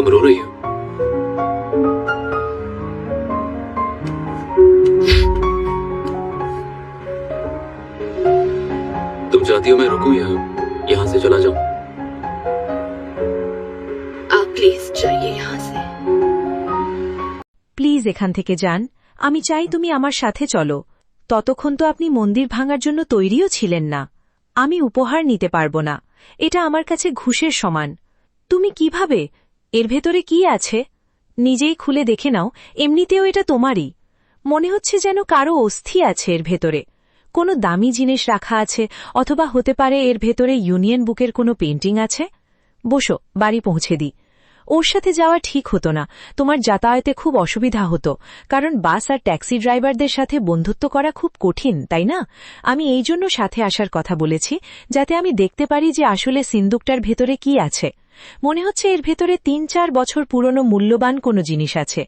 तुम रो रही हो? तुम चाहती हो मैं रुकूं या यहाँ से चला जाऊं? आप प्लीज जाइए यहाँ से। প্লিজ এখান থেকে যান। আমি চাই তুমি আমার সাথে চলো। ততক্ষণ তো আপনি মন্দির ভাঙার জন্য তৈরিও ছিলেন না। আমি উপহার নিতে পারব না, এটা আমার কাছে ঘুষের সমান। তুমি কিভাবে? এর ভেতরে কি আছে নিজেই খুলে দেখে নাও, এমনিতেও এটা তোমারই। মনে হচ্ছে যেন কারো অস্থি আছে এর ভেতরে, কোনো দামি জিনিস রাখা আছে, অথবা হতে পারে এর ভেতরে ইউনিয়ন বুকের কোনো পেন্টিং আছে। বসো, বাড়ি পৌঁছে দিই। ওর সাথে যাওয়া ঠিক হতো না, তোমার যাতায়াতে খুব অসুবিধা হতো, কারণ বাস আর ট্যাক্সি ড্রাইভারদের সাথে বন্ধুত্ব করা খুব কঠিন, তাই না? আমি এই জন্য সাথে আসার কথা বলেছি, যাতে আমি দেখতে পারি যে আসলে সিন্দুকটার ভেতরে কি আছে। মনে হচ্ছে এর ভেতরে ৩-৪ বছর পুরনো মূল্যবান কোনো জিনিস আছে।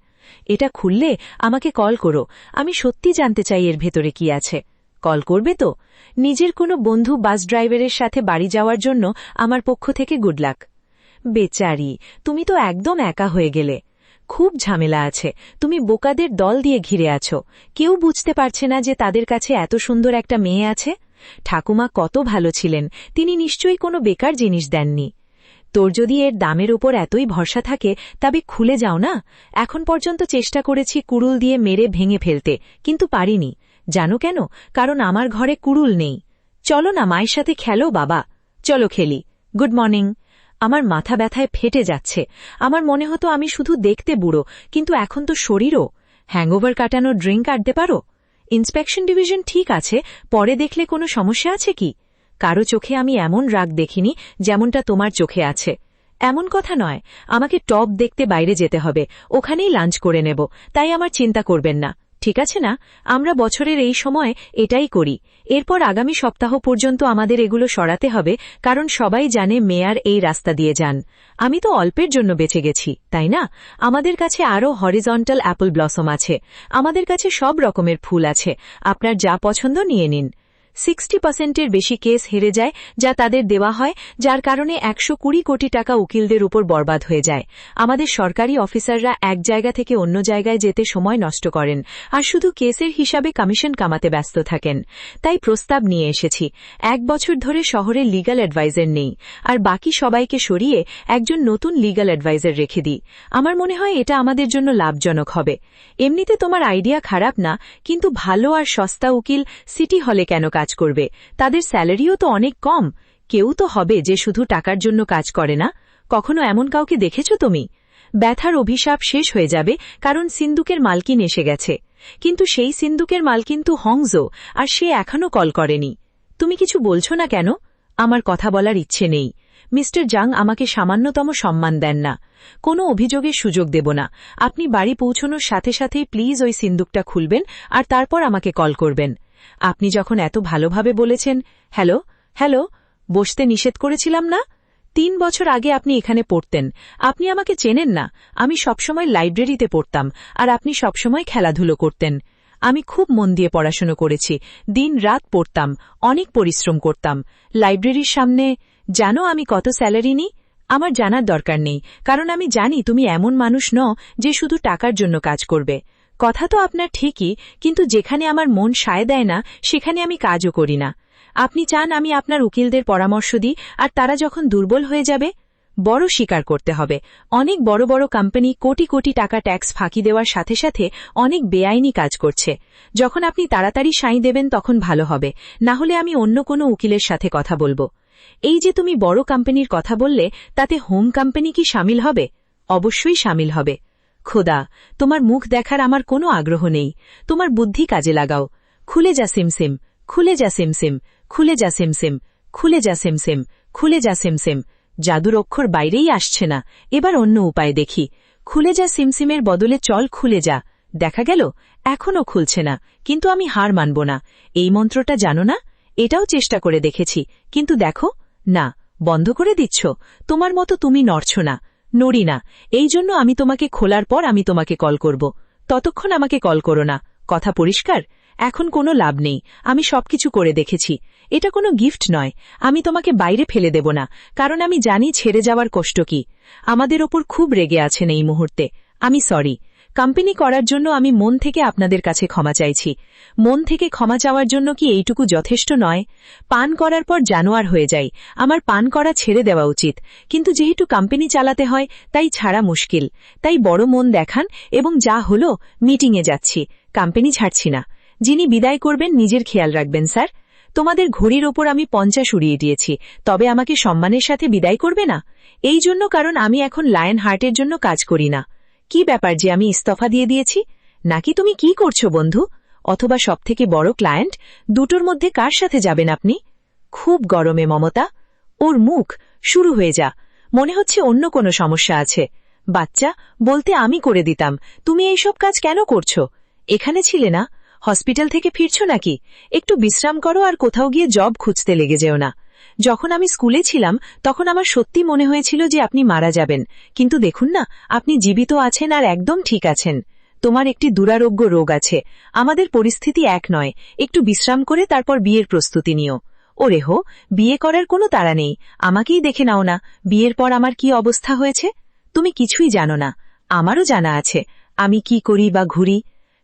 এটা খুললে আমাকে কল করো, আমি সত্যি জানতে চাই এর ভেতরে কি আছে। কল করবে তো? নিজের কোনো বন্ধু বাস ড্রাইভারের সাথে বাড়ি যাওয়ার জন্য আমার পক্ষ থেকে গুড লাক। বেচারি, তুমি তো একদম একা হয়ে গেলে। খুব ঝামেলা আছে, তুমি বোকাদের দল দিয়ে ঘিরে আছো। কেউ বুঝতে পারছে না যে তাদের কাছে এত সুন্দর একটা মেয়ে আছে। ঠাকুমা কত ভালো ছিলেন, তিনি নিশ্চয়ই কোনো বেকার জিনিস দেননি। তোর যদি এর দামের উপর এতই ভরসা থাকে তবে খুলে যাও না। এখন পর্যন্ত চেষ্টা করেছি কুড়ুল দিয়ে মেরে ভেঙে ফেলতে, কিন্তু পারিনি। জানো কেন? কারণ আমার ঘরে কুড়ুল নেই। চলো না মায়ের সাথে খেলো বাবা, চলো খেলি। Good morning. আমার মাথা ব্যথায় ফেটে যাচ্ছে। আমার মনে হতো আমি শুধু দেখতে বুড়ো, কিন্তু এখন তো শরীরও। হ্যাংওভার কাটানো ড্রিঙ্ক আনতে পারো? ইন্সপেকশন ডিভিশন ঠিক আছে, পরে দেখলে কোনো সমস্যা আছে কি? কারো চোখে আমি এমন রাগ দেখিনি যেমনটা তোমার চোখে আছে। এমন কথা নয়, আমাকে টপ দেখতে বাইরে যেতে হবে, ওখানেই লাঞ্চ করে নেব, তাই আমার চিন্তা করবেন না, ঠিক আছে না? আমরা বছরের এই সময় এটাই করি। এরপর আগামী সপ্তাহ পর্যন্ত আমাদের এগুলো সরাতে হবে, কারণ সবাই জানে মেয়ার এই রাস্তা দিয়ে যান। আমি তো অল্পের জন্য বেঁচে গেছি, তাই না? আমাদের কাছে আরও হরিজন্টাল অ্যাপল ব্লসম আছে, আমাদের কাছে সব রকমের ফুল আছে, আপনার যা পছন্দ নিয়ে নিন। 60%-এর বেশি কেস হেরে যায় যা তাদের দেওয়া হয়, যার কারণে 120 কোটি টাকা উকিলদের উপর বরবাদ হয়ে যায়। আমাদের সরকারি অফিসাররা এক জায়গা থেকে অন্য জায়গায় যেতে সময় নষ্ট করেন, আর শুধু কেসের হিসাবে কমিশন কামাতে ব্যস্ত থাকেন। তাই প্রস্তাব নিয়ে এসেছি, 1 বছর ধরে শহরে লিগ্যাল অ্যাডভাইজার নেই, আর বাকি সবাইকে সরিয়ে একজন নতুন লিগ্যাল অ্যাডভাইজার রেখে দিই। আমার মনে হয় এটা আমাদের জন্য লাভজনক হবে। এমনিতে তোমার আইডিয়া খারাপ না, কিন্তু ভালো আর সস্তা উকিল সিটি হলে কেন কাজ করবে? তাদের স্যালারিও তো অনেক কম। কেউ তো হবে যে শুধু টাকার জন্য কাজ করে না। কখনো এমন কাউকে দেখেছ তুমি? ব্যথার অভিশাপ শেষ হয়ে যাবে, কারণ সিন্দুকের মালকিন এসে গেছে। কিন্তু সেই সিন্দুকের মালকিন তো হংজো, আর সে এখনও কল করেনি। তুমি কিছু বলছো না কেন? আমার কথা বলার ইচ্ছে নেই। মিস্টার জাং আমাকে সামান্যতম সম্মান দেন না। কোনো অভিযোগের সুযোগ দেব না। আপনি বাড়ি পৌঁছনোর সাথে সাথেই প্লিজ ওই সিন্দুকটা খুলবেন, আর তারপর আমাকে কল করবেন। আপনি যখন এত ভালোভাবে বলেছেন। হ্যালো হ্যালো, বসতে নিষেধ করেছিলাম না? 3 বছর আগে আপনি এখানে পড়তেন, আপনি আমাকে চেনেন না। আমি সবসময় লাইব্রেরিতে পড়তাম, আর আপনি সবসময় খেলাধুলো করতেন। আমি খুব মন দিয়ে পড়াশোনা করেছি, দিন রাত পড়তাম, অনেক পরিশ্রম করতাম। লাইব্রেরির সামনে জানো আমি কত স্যালারি নিই? আমার জানার দরকার নেই, কারণ আমি জানি তুমি এমন মানুষ নও যে শুধু টাকার জন্য কাজ করবে। কথা তো আপনার ঠিকই, কিন্তু যেখানে আমার মন সায় দেয় না সেখানে আমি কাজও করি না। আপনি চান আমি আপনার উকিলদের পরামর্শ দিই, আর তারা যখন দুর্বল হয়ে যাবে? বড় স্বীকার করতে হবে, অনেক বড় বড় কোম্পানি কোটি কোটি টাকা ট্যাক্স ফাঁকি দেওয়ার সাথে সাথে অনেক বেআইনি কাজ করছে। যখন আপনি তাড়াতাড়ি সাই দেবেন তখন ভালো হবে, না হলে আমি অন্য কোনো উকিলের সাথে কথা বলবো। এই যে তুমি বড় কোম্পানির কথা বললে, তাতে হোম কোম্পানি কি শামিল হবে? অবশ্যই শামিল হবে। খোদা, তোমার মুখ দেখার আমার কোনো আগ্রহ নেই। তোমার বুদ্ধি কাজে লাগাও। খুলে যা সিমসিম, খুলে যা সিমসিম, খুলে যা সিমসিম, খুলে যা সিমসিম, খুলে যা সিমসিম। জাদুর অক্ষর বাইরেই আসছে না, এবার অন্য উপায় দেখি। খুলে যা সিমসিমের বদলে চল খুলে যা। দেখা গেল এখনও খুলছে না, কিন্তু আমি হার মানব না। এই মন্ত্রটা জানো না? এটাও চেষ্টা করে দেখেছি, কিন্তু দেখো না, বন্ধ করে দিচ্ছ। তোমার মতো তুমি নড়ছ না, নড়ি না। এই জন্য আমি তোমাকে খোলার পর আমি তোমাকে কল করব। ততক্ষণ আমাকে কল করো না। কথা পরিষ্কার? এখন কোনো লাভ নেই, আমি সবকিছু করে দেখেছি। এটা কোনো গিফট নয়, আমি তোমাকে বাইরে ফেলে দেব না, কারণ আমি জানি ছেড়ে যাওয়ার কষ্ট কি। আমাদের ওপর খুব রেগে আছেন এই মুহূর্তে। আমি সরি। কোম্পানি করার জন্য আমি মন থেকে আপনাদের কাছে ক্ষমা চাইছি। মন থেকে ক্ষমা চাওয়ার জন্য কি এইটুকু যথেষ্ট নয়? পান করার পর জানোয়ার হয়ে যাই, আমার পান করা ছেড়ে দেওয়া উচিত, কিন্তু যেহেতু কোম্পানি চালাতে হয় তাই ছাড়া মুশকিল। তাই বড় মন দেখান এবং যা হলো মিটিংয়ে যাচ্ছি, কোম্পানি ছাড়ছি না। যিনি বিদায় করবেন নিজের খেয়াল রাখবেন স্যার। তোমাদের ঘড়ির ওপর আমি 50 উড়িয়ে দিয়েছি, তবে আমাকে সম্মানের সাথে বিদায় করবে না? এই জন্য কারণ আমি এখন লায়ন হার্টের জন্য কাজ করি না। কি ব্যাপার যে আমি ইস্তফা দিয়ে দিয়েছি? নাকি তুমি কি করছো বন্ধু? অথবা সবথেকে বড় ক্লায়েন্ট, দুটোর মধ্যে কার সাথে যাবেন আপনি? খুব গরমে মমতা। ওর মুখ শুরু হয়ে যা, মনে হচ্ছে অন্য কোনো সমস্যা আছে। বাচ্চা বলতে আমি করে দিতাম, তুমি এইসব কাজ কেন করছো? এখানে ছিলে না? হসপিটাল থেকে ফিরছো নাকি? একটু বিশ্রাম করো আর কোথাও গিয়ে জব খুঁজতে লেগে যেও না। যখন আমি স্কুলে ছিলাম তখন আমার সত্যি মনে হয়েছিল যে আপনি মারা যাবেন, কিন্তু দেখুন না, আপনি জীবিত আছেন আর একদম ঠিক আছেন। তোমার একটি দুরারোগ্য রোগ আছে, আমাদের পরিস্থিতি এক নয়। একটু বিশ্রাম করে তারপর বিয়ের প্রস্তুতি নিও। ওরে হো, বিয়ে করার কোনো তাড়া নেই, আমাকেই দেখে নাও না বিয়ের পর আমার কি অবস্থা হয়েছে। তুমি কিছুই জানো না, আমারও জানা আছে আমি কি করি বা ঘুরি।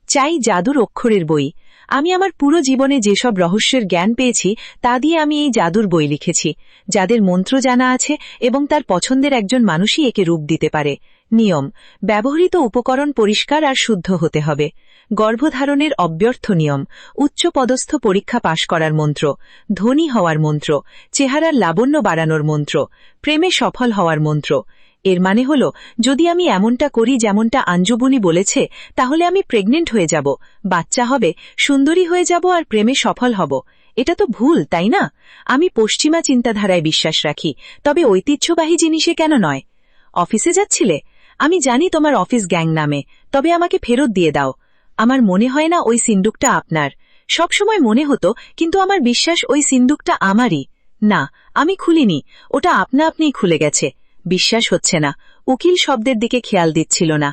চাই জাদুর অক্ষরের বই। আমি আমার পুরো জীবনে যেসব রহস্যের জ্ঞান পেয়েছি তা দিয়ে আমি এই জাদুর বই লিখেছি। যাদের মন্ত্র জানা আছে এবং তার পছন্দের একজন মানুষই একে রূপ দিতে পারে। নিয়ম: ব্যবহৃত উপকরণ পরিষ্কার আর শুদ্ধ হতে হবে। গর্ভধারণের অব্যর্থ নিয়ম: উচ্চপদস্থ পরীক্ষা পাশ করার মন্ত্র, ধনী হওয়ার মন্ত্র, চেহারার লাবণ্য বাড়ানোর মন্ত্র, প্রেমে সফল হওয়ার মন্ত্র। এর মানে হল, যদি আমি এমনটা করি যেমনটা আঞ্জুবুনি বলেছে, তাহলে আমি প্রেগনেন্ট হয়ে যাব, বাচ্চা হবে, সুন্দরী হয়ে যাব আর প্রেমে সফল হব। এটা তো ভুল, তাই না? আমি পশ্চিমা চিন্তাধারায় বিশ্বাস রাখি, তবে ঐতিহ্যবাহী জিনিসে কেন নয়? অফিসে যাচ্ছিলে? আমি জানি তোমার অফিস গ্যাং নামে, তবে আমাকে ফেরত দিয়ে দাও। আমার মনে হয় না ওই সিন্দুকটা আপনার। সবসময় মনে হতো, কিন্তু আমার বিশ্বাস ওই সিন্দুকটা আমারই। না, আমি খুলিনি, ওটা আপনা আপনিই খুলে গেছে। বিশ্বাস হচ্ছে না। উকিল শব্দের দিকে খেয়াল দিচ্ছিল না।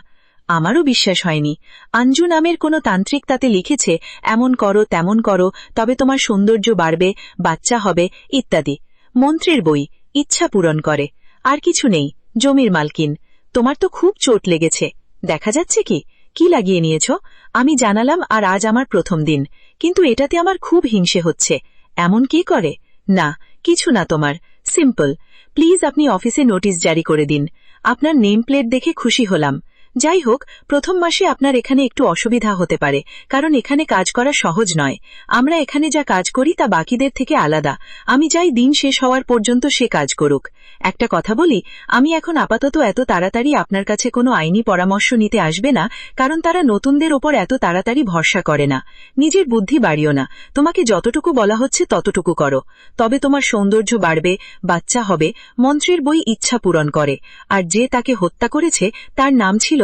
আমারও বিশ্বাস হয়নি। আঞ্জু নামের কোনো তান্ত্রিক তাতে লিখেছে, এমন করো তেমন করো, তবে তোমার সৌন্দর্য বাড়বে, বাচ্চা হবে, ইত্যাদি। মন্ত্রের বই, ইচ্ছা পূরণ করে। আর কিছু নেই। জমির মালকিন। তোমার তো খুব চোট লেগেছে, দেখা যাচ্ছে কি? কি লাগিয়ে নিয়েছ? আমি জানালাম আর আজ আমার প্রথম দিন, কিন্তু এটাতে আমার খুব হিংসে হচ্ছে। এমন কি করে? না, কিছু না তোমার, সিম্পল। প্লিজ আপনি অফিসে নোটিশ জারি করে দিন। আপনার নেম প্লেট দেখে খুশি হলাম। যাই হোক, প্রথম মাসে আপনার এখানে একটু অসুবিধা হতে পারে, কারণ এখানে কাজ করা সহজ নয়। আমরা এখানে যা কাজ করি তা বাকিদের থেকে আলাদা। আমি চাই দিন শেষ হওয়ার পর্যন্ত সে কাজ করুক। একটা কথা বলি, আমি এখন আপাতত এত তাড়াতাড়ি আপনার কাছে কোনো আইনি পরামর্শ নিতে আসবে না, কারণ তারা নতুনদের ওপর এত তাড়াতাড়ি ভরসা করে না। নিজের বুদ্ধি বাড়িও না, তোমাকে যতটুকু বলা হচ্ছে ততটুকু করো, তবে তোমার সৌন্দর্য বাড়বে, বাচ্চা হবে। মন্ত্রের বই ইচ্ছা পূরণ করে, আর যে তাকে হত্যা করেছে তার নাম ছিল।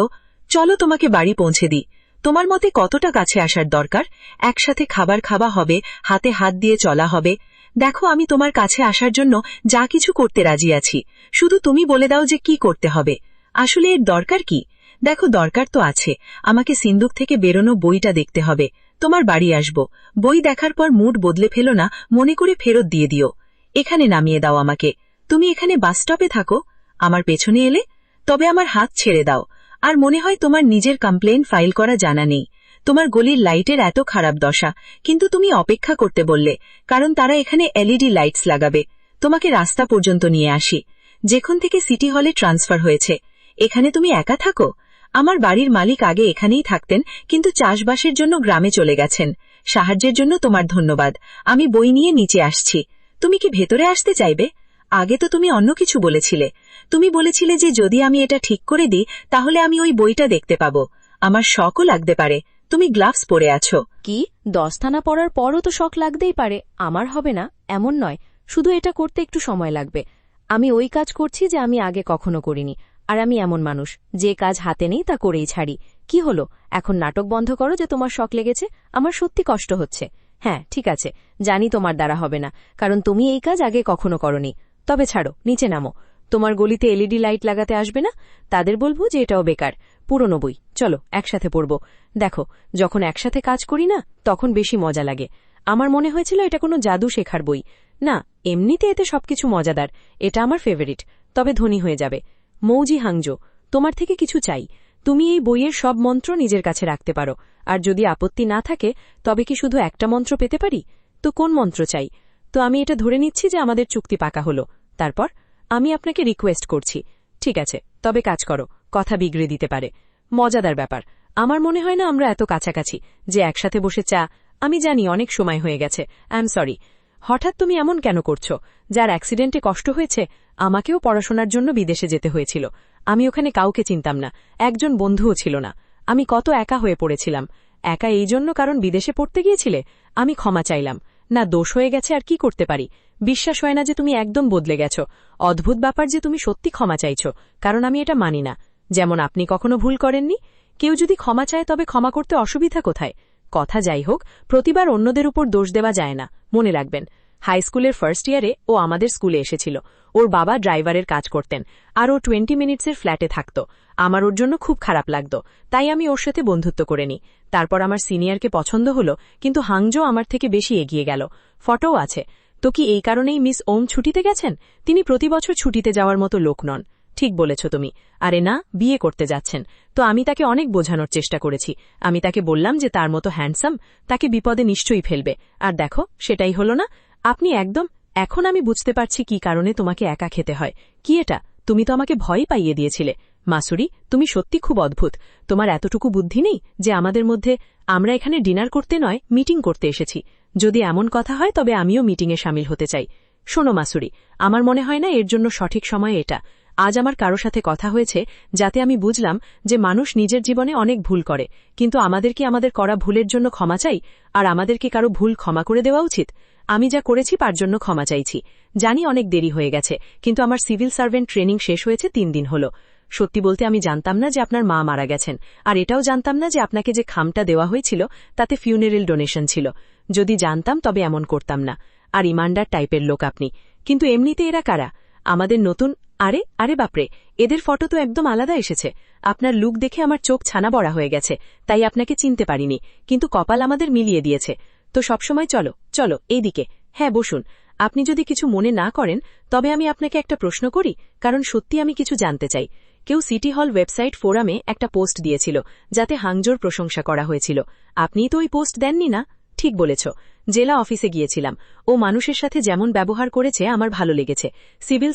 চলো তোমাকে বাড়ি পৌঁছে দিই। তোমার মতে কতটা কাছে আসার দরকার? একসাথে খাবার খাওয়া হবে, হাতে হাত দিয়ে চলা হবে। দেখো, আমি তোমার কাছে আসার জন্য যা কিছু করতে রাজি আছি, শুধু তুমি বলে দাও যে কি করতে হবে। আসলে এর দরকার কি? দেখো, দরকার তো আছে। আমাকে সিন্দুক থেকে বেরোনো বইটা দেখতে হবে। তোমার বাড়ি আসব, বই দেখার পর মুড বদলে ফেলো না, মনে করে ফেরত দিয়ে দিও। এখানে নামিয়ে দাও আমাকে। তুমি এখানে বাস স্টপে থাকো, আমার পেছনে এলে তবে আমার হাত ছেড়ে দাও। আর মনে হয় তোমার নিজের কমপ্লেইন ফাইল করা জানা নেই। তোমার গলির লাইটের এত খারাপ দশা, কিন্তু তুমি অপেক্ষা করতে বললে, কারণ তারা এখানে এলইডি লাইটস লাগাবে। তোমাকে রাস্তা পর্যন্ত নিয়ে আসি, যেখান থেকে সিটি হলে ট্রান্সফার হয়েছে। এখানে তুমি একা থাকো? আমার বাড়ির মালিক আগে এখানেই থাকতেন, কিন্তু চাষবাসের জন্য গ্রামে চলে গেছেন। সাহায্যের জন্য তোমার ধন্যবাদ। আমি বই নিয়ে নিচে আসছি। তুমি কি ভেতরে আসতে চাইবে? আগে তো তুমি অন্য কিছু বলেছিলে। তুমি বলেছিলে যে যদি আমি এটা ঠিক করে দিই তাহলে আমি ওই বইটা দেখতে পাবো। আমার শখও লাগতে পারে। তুমি গ্লাভস পরে আছো। কি 10 থানা পড়ার পরও তো শখ লাগতেই পারে। আমার হবে না এমন নয়, শুধু এটা করতে একটু সময় লাগবে। আমি ওই কাজ করছি যে আমি আগে কখনো করিনি, আর আমি এমন মানুষ যে কাজ হাতে নেই তা করেই ছাড়ি। কি হলো, এখন নাটক বন্ধ করো যে তোমার শখ লেগেছে। আমার সত্যি কষ্ট হচ্ছে। হ্যাঁ, ঠিক আছে, জানি তোমার দ্বারা হবে না, কারণ তুমি এই কাজ আগে কখনো করনি। তবে ছাড়ো, নিচে নামো। তোমার গলিতে এলইডি লাইট লাগাতে আসবে না, তাদের বলবো যে এটাও বেকার। পুরনো বই, চলো একসাথে পড়ব। দেখো, যখন একসাথে কাজ করি না তখন বেশি মজা লাগে। আমার মনে হয়েছিল এটা কোনো জাদু শেখার বই। না, এমনিতে এতে সবকিছু মজাদার। এটা আমার ফেভারিট, তবে ধনী হয়ে যাবে। মৌজি হাংজো, তোমার থেকে কিছু চাই। তুমি এই বইয়ের সব মন্ত্র নিজের কাছে রাখতে পারো, আর যদি আপত্তি না থাকে তবে কি শুধু একটা মন্ত্র পেতে পারি? তো কোন মন্ত্র চাই? তো আমি এটা ধরে নিচ্ছি যে আমাদের চুক্তি পাকা হলো। তারপর আমি আপনাকে রিকোয়েস্ট করছি। ঠিক আছে, তবে কাজ করো, কথা বিগড়ে দিতে পারে। মজাদার ব্যাপার, আমার মনে হয় না আমরা এত কাছাকাছি যে একসাথে বসে চা। আমি জানি অনেক সময় হয়ে গেছে, আই এম সরি। হঠাৎ তুমি এমন কেন করছো? যার অ্যাক্সিডেন্টে কষ্ট হয়েছে, আমাকেও পড়াশোনার জন্য বিদেশে যেতে হয়েছিল। আমি ওখানে কাউকে চিনতাম না, একজন বন্ধুও ছিল না। আমি কত একা হয়ে পড়েছিলাম। একা এই জন্য কারণ বিদেশে পড়তে গিয়েছিলে। আমি ক্ষমা চাইলাম। না, দোষ হয়ে গেছে আর কি করতে পারি। বিশ্বাস হয় না যে তুমি একদম বদলে গেছো। অদ্ভুত ব্যাপার যে তুমি সত্যি ক্ষমা চাইছো, কারণ আমি এটা মানি না। যেমন আপনি কখনো ভুল করেননি। কেউ যদি ক্ষমা চায় তবে ক্ষমা করতে অসুবিধা কোথায়? কথা যাই হোক, প্রতিবার অন্যদের উপর দোষ দেওয়া যায় না, মনে রাখবেন। হাই স্কুলের ফার্স্ট ইয়ারে ও আমাদের স্কুলে এসেছিল। ওর বাবা ড্রাইভারের কাজ করতেন, আর ও 20 মিনিটসের ফ্ল্যাটে থাকত। আমার ওর জন্য খুব খারাপ লাগত, তাই আমি ওর সাথে বন্ধুত্ব করে নিই। তারপর আমার সিনিয়রকে পছন্দ হলো, কিন্তু হাংজো আমার থেকে বেশি এগিয়ে গেল। ফটোও আছে। তো কি এই কারণেই মিস ওম ছুটিতে গেছেন? তিনি প্রতি বছর ছুটিতে যাওয়ার মতো লোক নন। ঠিক বলেছ তুমি। আরে না, বিয়ে করতে যাচ্ছেন। তো আমি তাকে অনেক বোঝানোর চেষ্টা করেছি। আমি তাকে বললাম যে তার মতো হ্যান্ডসাম তাকে বিপদে নিশ্চয়ই ফেলবে। আর দেখো, সেটাই হলো না। আপনি একদম। এখন আমি বুঝতে পারছি কি কারণে তোমাকে একা খেতে হয়। কি এটা? তুমি তো আমাকে ভয় পাইয়ে দিয়েছিলে। মাসুরি, তুমি সত্যি খুব অদ্ভুত। তোমার এতটুকু বুদ্ধি নেই যে আমাদের মধ্যে আমরা এখানে ডিনার করতে নয়, মিটিং করতে এসেছি। যদি এমন কথা হয় তবে আমিও মিটিংয়ে শামিল হতে চাই। শোনো মাসুরি, আমার মনে হয় না এর জন্য সঠিক সময় এটা। আজ আমার কারো সাথে কথা হয়েছে যাতে আমি বুঝলাম যে মানুষ নিজের জীবনে অনেক ভুল করে, কিন্তু আমাদের কি আমাদের করা ভুলের জন্য ক্ষমা চাই? আর আমাদের কি কারো ভুল ক্ষমা করে দেওয়া উচিত? আমি যা করেছি তার জন্য ক্ষমা চাইছি। জানি অনেক দেরি হয়ে গেছে, কিন্তু আমার সিভিল সার্ভেন্ট ট্রেনিং শেষ হয়েছে 3 দিন হলো। সত্যি বলতে আমি জানতাম না যে আপনার মা মারা গেছেন, আর এটাও জানতাম না যে আপনাকে যে খামটা দেওয়া হয়েছিল তাতে ফিউনারেল ডোনেশন ছিল। যদি জানতাম তবে এমন করতাম না। আর ইমানদার টাইপের লোক আপনি। কিন্তু এমনিতে এরা কারা? আমাদের নতুন। আরে আরে বাপরে, এদের ফটো তো একদম আলাদা এসেছে। আপনার লুক দেখে আমার চোখ ছানা বড়া হয়ে গেছে, তাই আপনাকে চিনতে পারিনি, কিন্তু কপাল আমাদের মিলিয়ে দিয়েছে। তো সবসময় চলো চলো এইদিকে। হ্যাঁ, বসুন। আপনি যদি কিছু মনে না করেন তবে আমি আপনাকে একটা প্রশ্ন করি, কারণ সত্যি আমি কিছু জানতে চাই। কেউ সিটি হল ওয়েবসাইট ফোরামে একটা পোস্ট দিয়েছিল যাতে হাংজোর প্রশংসা করা হয়েছিল। আপনিই তো ওই পোস্ট দেননি না? ঠিক বলেছ। জেলা অফিসে গিয়েছিলাম। ও মানুষের সাথে যেমন ব্যবহার করেছে আমার ভালো লেগেছে। সিভিল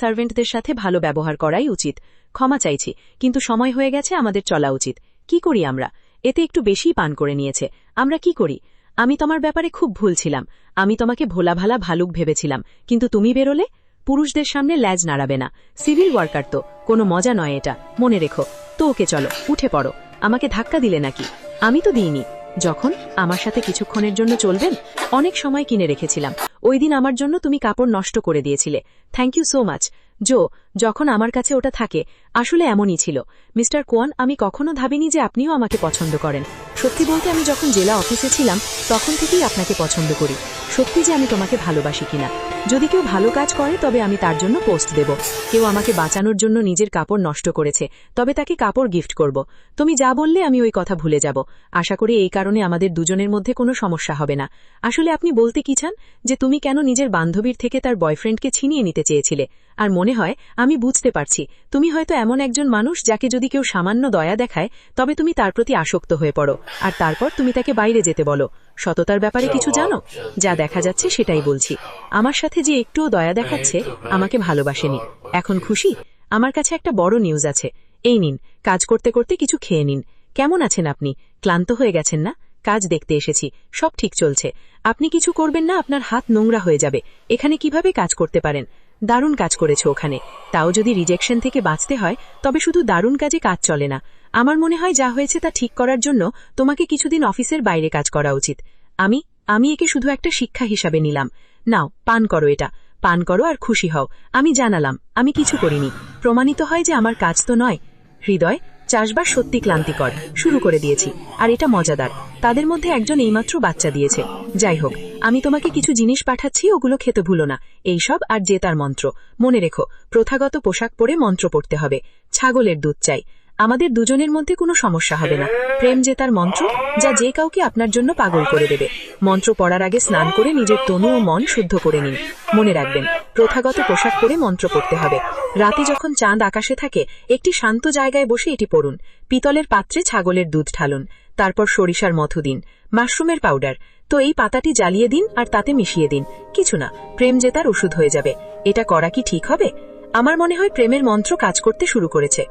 সার্ভেন্টদের সাথে ভালো ব্যবহার করাই উচিত। ক্ষমা চাইছি, কিন্তু সময় হয়ে গেছে, আমাদের চলা উচিত। কি করি আমরা? এতে একটু বেশিই পান করে নিয়েছে। আমরা কি করি? আমি তোমার ব্যাপারে খুব ভুল ছিলাম। আমি তোমাকে ভোলাভালা ভালুক ভেবেছিলাম, কিন্তু তুমি বেরোলে। পুরুষদের সামনে ল্যাজ নাড়াবে না। সিভিল ওয়ার্কার তো কোনো মজা নয় এটা, মনে রেখো। তো ওকে, চলো উঠে পড়ো। আমাকে ধাক্কা দিলে নাকি? আমি তো দিইনি। যখন আমার সাথে কিছুক্ষণের জন্য চলবেন, অনেক সময় কিনে রেখেছিলাম। ওই দিন আমার জন্য তুমি কাপড় নষ্ট করে দিয়েছিলে। থ্যাংক ইউ সো মাচ জো। যখন আমার কাছে ওটা থাকে, আসলে এমনই ছিল। মিস্টার কোয়ান, আমি কখনো ভাবিনি যে আপনিও আমাকে পছন্দ করেন। সত্যি বলতে আমি যখন জেলা অফিসে ছিলাম তখন থেকেই আপনাকে পছন্দ করি। সত্যি যে আমি তোমাকে ভালোবাসি কিনা। যদি কেউ ভালো কাজ করে তবে আমি তার জন্য পোস্ট দেব। কেউ আমাকে বাঁচানোর জন্য নিজের কাপড় নষ্ট করেছে, তবে তাকে কাপড় গিফট করব। তুমি যা বললে আমি ওই কথা ভুলে যাব। আশা করি এই কারণে আমাদের দুজনের মধ্যে কোনো সমস্যা হবে না। আসলে আপনি বলতে কি চান যে তুমি কেন নিজের বান্ধবীর থেকে তার বয়ফ্রেন্ডকে ছিনিয়ে নিতে চেয়েছিলে? আর মনে হয় আমি বুঝতে পারছি, তুমি হয়তো এমন একজন মানুষ যাকে যদি কেউ সামান্য দয়া দেখায় তবে তুমি তার প্রতি আসক্ত হয়ে পড়ো, আর তারপর তুমি তাকে বাইরে যেতে বলো। সততার ব্যাপারে কিছু জানো? যা দেখা যাচ্ছে সেটাই বলছি। আমার সাথে যে একটুও দয়া দেখাচ্ছে আমাকে ভালোবাসেনি। এখন খুশি? আমার কাছে একটা বড় নিউজ আছে। এই নিন, কাজ করতে করতে কিছু খেয়ে নিন। কেমন আছেন আপনি? ক্লান্ত হয়ে গেছেন না? কাজ দেখতে এসেছি, সব ঠিক চলছে। আপনি কিছু করবেন না, আপনার হাত নোংরা হয়ে যাবে। এখানে কিভাবে কাজ করতে পারেন? দারুণ কাজ করেছো ওখানে। তাও যদি রিজেকশন থেকে বাঁচতে হয় তবে শুধু দারুণ কাজে কাজ চলে না। আমার মনে হয় যা হয়েছে তা ঠিক করার জন্য তোমাকে কিছুদিন অফিসের বাইরে কাজ করা উচিত। আমি একে শুধু একটা শিক্ষা হিসাবে নিলাম। নাও, পান করো এটা। পান করো আর খুশি হও। আমি জানালাম আমি কিছু করিনি। প্রমাণিত হয় যে আমার কাজ তো নয়। হৃদয়, চাষবাস সত্যি ক্লান্তিকর। শুরু করে দিয়েছি, আর এটা মজাদার। তাদের মধ্যে একজন এইমাত্র বাচ্চা দিয়েছে। যাই হোক, আমি তোমাকে কিছু জিনিস পাঠাচ্ছি, ওগুলো খেতে ভুলো না। এইসব আর যে তার মন্ত্র। মনে রেখো, প্রথাগত পোশাক পরে মন্ত্র পড়তে হবে। ছাগলের দুধ চাই। আমাদের দুজনের মধ্যে কোনো সমস্যা হবে না। প্রেম জেতার মন্ত্র, যা যে কাউকে আপনার জন্য পাগল করে দেবে। মন্ত্র পড়ার আগে স্নান করে নিজের তনু ও মন শুদ্ধ করে নিন। মনে রাখবেন, প্রথাগত পোশাক পরে মন্ত্র পড়তে হবে। রাতে যখন চাঁদ আকাশে থাকে, একটি শান্ত জায়গায় বসে এটি পড়ুন। পিতলের পাত্রে ছাগলের দুধ ঢালুন। তারপর সরিষার মধু দিন, মাশরুমের পাউডার। তো এই পাতাটি জ্বালিয়ে দিন আর তাতে মিশিয়ে দিন। কিছু না, প্রেম জেতার ওষুধ হয়ে যাবে। এটা করা কি ঠিক হবে? আমার মনে হয় প্রেমের মন্ত্র কাজ করতে শুরু করেছে।